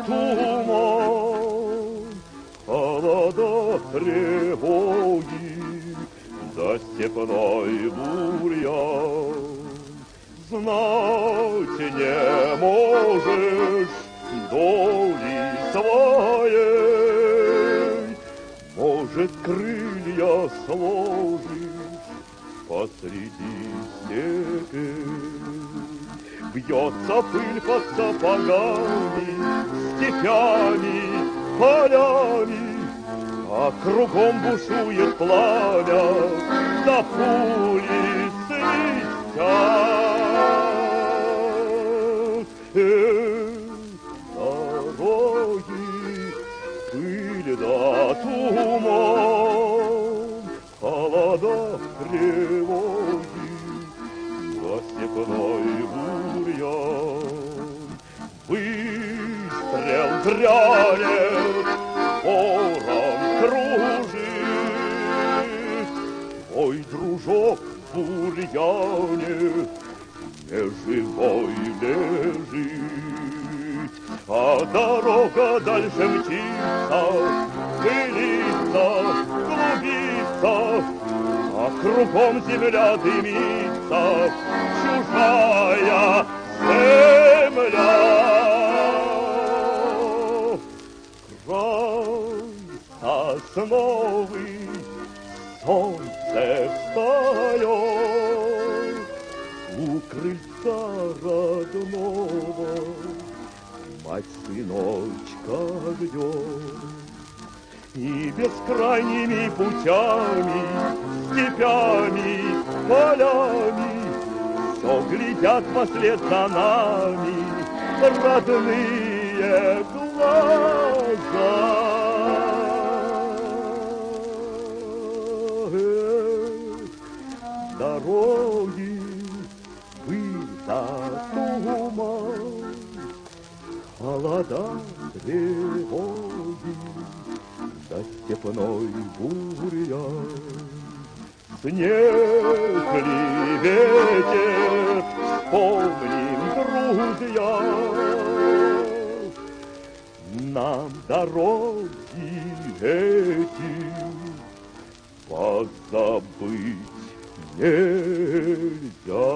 туман, холода, тревоги, за степной бурьян. Знать не можешь доли своей, может, крылья сложишь посреди степи. Бьется пыль под сапогами, степями, полями, а кругом бушует пламя, да пули свистят. Дороги, пыль да туман, холода, тревоги, за степной бурьян. Выстрел грянет, ворон кружит, твой дружок в бурьяне неживой лежит. А дорога дальше мчится, пылится, клубится, а кругом земля дымится, чужая земля. Край сосновый, солнце встает, у крыльца родного мать сыночка ждет. И бескрайними путями, степями, полями все глядят вслед за нами родные глаза. Дороги, пыль да туман, холода, тревоги, да степной бурьян. Снег ли ветер, вспомним, друзья, нам дороги эти позабыть нельзя.